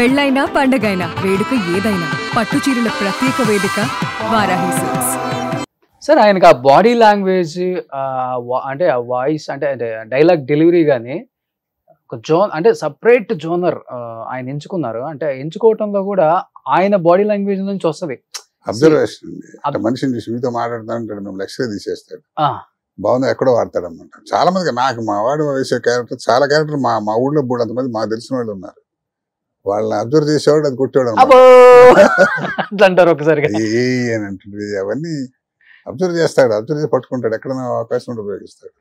పెళ్ళైనా పండగైనా వేడుక ఏదైనా పట్టు చీరల ప్రత్యేక వేదిక వారాహి సిల్క్స్. సార్ ఆయనకి ఆ బాడీ లాంగ్వేజ్ అంటే ఆ వాయిస్ అంటే డైలాగ్ డెలివరీ కానీ ఒక జోన్ అంటే సపరేట్ జోనర్ ఆయన ఎంచుకున్నారు. అంటే ఎంచుకోవటంలో కూడా ఆయన బాడీ లాంగ్వేజ్ నుంచి వస్తుంది. అబ్జర్వేషన్ అండి. మనిషిని చూసి మీతో మాట్లాడుతానంటాడు, మేము లెక్చర్ తీసేస్తాడు. బాగుంది ఎక్కడో వాడతాడు అనమాట. చాలా మందికి నాకు మా వాడు వేసే క్యారెక్టర్ చాలా క్యారెక్టర్ మా ఊళ్ళో కూడా అంతమంది మాకు తెలిసిన వాళ్ళు ఉన్నారు. వాళ్ళని అబ్జర్వ్ చేసేవాడు, అది కొట్టేవాడు అంటారు ఒకసారి అని అంటుంది. అవన్నీ అబ్జర్వ్ చేస్తాడు, అబ్జర్వ్ చేసి పట్టుకుంటాడు, ఎక్కడైనా అవకాశం ఉంటే ఉపయోగిస్తాడు.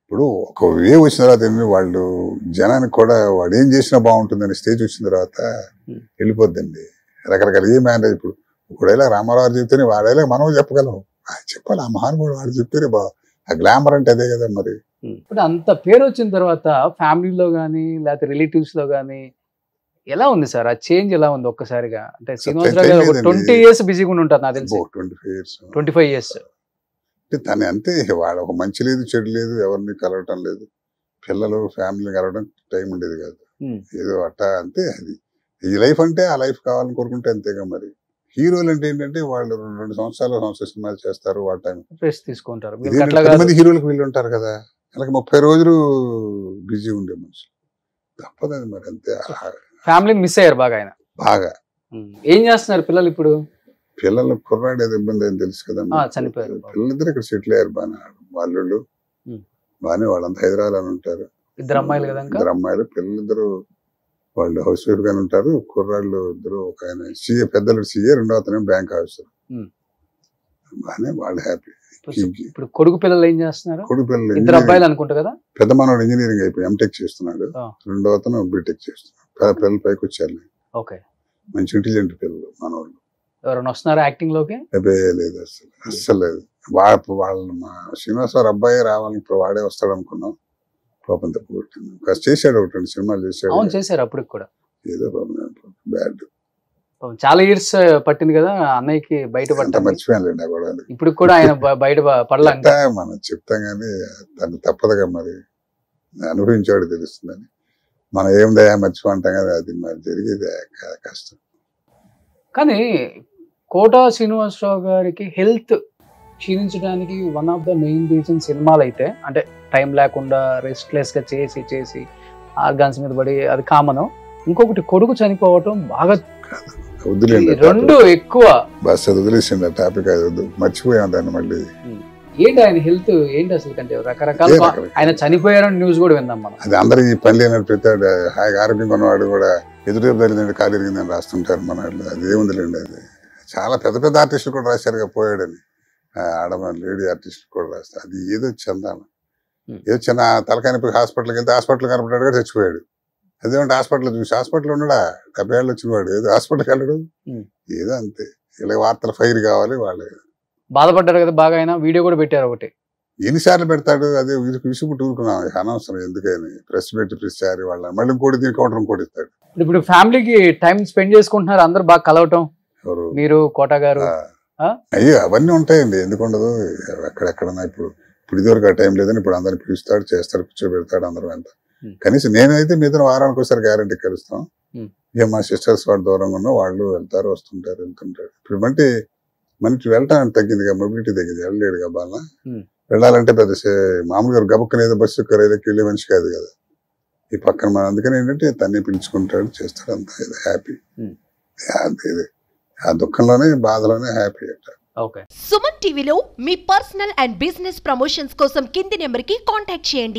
ఇప్పుడు ఒక వే వచ్చిన తర్వాత వాళ్ళు జనానికి కూడా వాడు ఏం చేసినా బాగుంటుందని స్టేజ్ వచ్చిన తర్వాత వెళ్ళిపోద్దండి. రకరకాల ఏ మ్యారేజ్ ఇప్పుడు ఒకడేలా రామారావు చెప్తేనే వాడేలా మనం చెప్పగలం, చెప్పాలి ఆ మహానుభావుడు వాడు చెప్తేనే ఆ గ్లామర్ అంటే అదే కదా. మరి ఇప్పుడు అంత పేరు వచ్చిన తర్వాత ఫ్యామిలీలో కానీ లేకపోతే రిలేటివ్స్ లో కానీ ఎలా ఉంది సార్? ఆ చేంజ్ ఎలా ఉంది ఒక్కసారిగా? అంటే శ్రీనివాసరావు గారు 20 years బిజీగా ఉంటారు నాకు తెలిసి. 25 years అంటే తను అంతే. వాడు ఒక మంచి లేదు చెడు లేదు, ఎవరిని కలవటం లేదు, పిల్లలు ఫ్యామిలీని కలవడం టైం ఉండేది కాదు. ఏదో అట్టా అంతే. అది ఈ లైఫ్ అంటే ఆ లైఫ్ కావాలని కోరుకుంటే అంతేగా. మరి హీరోలు అంటే ఏంటంటే వాళ్ళు 2 సంవత్సరాలు సినిమాలు చేస్తారు, వాళ్ళ టైం రెస్ట్ తీసుకుంటారు. 10 మంది హీరోలకు వీళ్ళు ఉంటారు కదా, అలాగే 30 రోజులు బిజీ ఉండే మనుషులు తప్పదండి. మరి అంతే. ఫ్యామిలీని మిస్ అయ్యారు బాగా ఆయన. బాగా. ఏం చేస్తున్నారు పిల్లలు ఇప్పుడు? పిల్లలు కుర్రాడు ఏదో ఇబ్బంది అని తెలుసు కదా, చనిపోయారు. పిల్లలిద్దరు ఇక్కడ సెటిల్ అయ్యారు బాగా. వాళ్ళు బాగానే, వాళ్ళంతా హైదరాబాద్ అని ఉంటారు. 2 అమ్మాయిలు కదా? 2 అమ్మాయిలు. పిల్లలిద్దరు వాళ్ళు హౌస్ వైఫ్ గానే ఉంటారు. కుర్రాళ్ళు ఇద్దరు, ఒక ఆయన సీఏ, పెద్దలు సీఏ, రెండో అతనే బ్యాంక్ ఆఫీసర్. బాగానే వాళ్ళు హ్యాపీ. ఇప్పుడు కొడుకు పిల్లలు ఏం చేస్తున్నారు? కొడుకు పిల్లలు 2 అబ్బాయిలు అనుకుంటా కదా. పెద్ద మనోడు ఇంజనీరింగ్ అయిపోయి ఎంటెక్ చేస్తున్నాడు, రెండో అతను బీటెక్ చేస్తున్నాడు. పిల్లలు పైకి వచ్చారు. ఓకే, మంచి ఇంటెలిజెంట్ పిల్లలు మనోళ్ళు. ఎవరైనా వస్తున్నారా యాక్టింగ్ లోకి? లేదు, అస్సలు లేదు. వాళ్ళు మా శ్రీనివాసరావు అబ్బాయి రావాలని ఇప్పుడు వాడే వస్తాడు అనుకున్నాం. పాపం తప్పు కొట్టింది. చేశాడు, 2 సినిమాలు చేశాడు. చేశారు అప్పటికి కూడా. ఏదో బ్యాడ్. చాలా ఇయర్స్ పట్టింది కదా అన్నయ్యకి బయట పడ్డా. మర్చిపోయానులేండి కూడా. ఇప్పుడు కూడా ఆయన బయట పడలేక మనం చెప్తాం కానీ తను తప్పదుగా. మరి అనుభవించాడు తెలుస్తుందని. మనం ఏమిదయా మర్చిపోంటాం కదా, అది మరి జరిగేది కష్టం. కానీ కోట శ్రీనివాసరావు గారికి హెల్త్ క్షీణించడానికి one of the main reason సినిమాలు అయితే, అంటే టైం లేకుండా రెస్ట్లెస్ గా చేసి ఆర్గాన్స్ మీద పడి, అది కామన్. ఇంకొకటి కొడుకు చనిపోవటం బాగా వదిలేండి, 2 ఎక్కువ. బస్ అది వదిలేసిండి, ఆ టాపిక్ అది వద్దు, మర్చిపోయాం దాన్ని. మళ్ళీ ఏంటి ఆయన హెల్త్ ఏంటి అసలు? కంటే రకరకాల ఆయన చనిపోయారని న్యూస్ కూడా విందాం మనం. అది అందరికి పని లేనట్టు పెద్దాడు హాయిగా ఆరోగ్యం కొన్నవాడు కూడా ఎదురు జరిగిందంటే కాలు ఎరిగిందని రాస్తుంటారు మన వాళ్ళు. అది ఏముందిలేండి. అది చాలా పెద్ద పెద్ద ఆర్టిస్టులు కూడా రాశారుగా పోయాడని. ఆడమని లేడీ ఆర్టిస్టులు కూడా రాస్తారు. అది ఏదో చందాను, ఏదో చిన్న తలకాయనొప్పి హాస్పిటల్కి వెళ్తే హాస్పిటల్ కనపడ్డాడు కూడా చచ్చిపోయాడు. అదేమంటే హాస్పిటల్ చూసి, హాస్పిటల్ ఉన్నాడా 70 ఏళ్ళు వచ్చినవాడు, ఏదో హాస్పిటల్కి వెళ్ళడు, ఏదో అంతే. ఇలా వార్తలు ఫైర్ కావాలి. వాళ్ళు బాధపడ్డారు కదా బాగా. ఆయన వీడియో కూడా పెట్టారు ఒకటి. ఎన్నిసార్లు పెడతాడు? అదే విసుగు టూరుకున్నాం, అనవసరం ఎందుకని. ప్రెస్ పెట్టి ప్రతిసారి వాళ్ళ మళ్ళీ ఇంకోటి దీని కౌంటర్ ఇంకోటి ఇస్తాడు. ఇప్పుడు ఫ్యామిలీకి టైం స్పెండ్ చేసుకుంటున్నారు అందరు బాగా కలవటం. ఎవరు? మీరు, కోట గారు. అయ్యో అవన్నీ ఉంటాయండి, ఎందుకు ఉండదు. ఎక్కడెక్కడన్నా ఇప్పుడు ఇదివరకు ఆ టైం లేదని ఇప్పుడు అందరిని పిలుస్తాడు, చేస్తాడు, కూర్చోబెడతాడు, అందరూ ఎంత. కనీసం నేనైతే మీతో వారానికి ఒకసారి గ్యారంటీ కలుస్తాం. ఇక మా సిస్టర్స్ వాడు దూరంగా ఉన్న వాళ్ళు వెళ్తారు, వస్తుంటారు, వెళ్తుంటారు. ఇప్పుడు అంటే మనకి వెళ్ళటానికి తగ్గింది, మొబిలిటీ తగ్గింది, వెళ్ళలేడుగా బాగా. వెళ్ళాలంటే పెద్ద మామూలుగా గబక్కనేదో బస్సు రైలుకి వెళ్ళే మనిషి కాదు కదా ఈ పక్కన. మన అందుకని ఏంటంటే తన్నే పిలుచుకుంటాడు, చేస్తాడు, అంతా ఇది హ్యాపీ. ఆ దుఃఖంలోనే బాధలోనే హ్యాపీ అంట. సుమన్ టీవీలో మీ పర్సనల్ అండ్ బిజినెస్ ప్రమోషన్స్ కోసం కింది నెంబర్కి కాంటాక్ట్ చేయండి.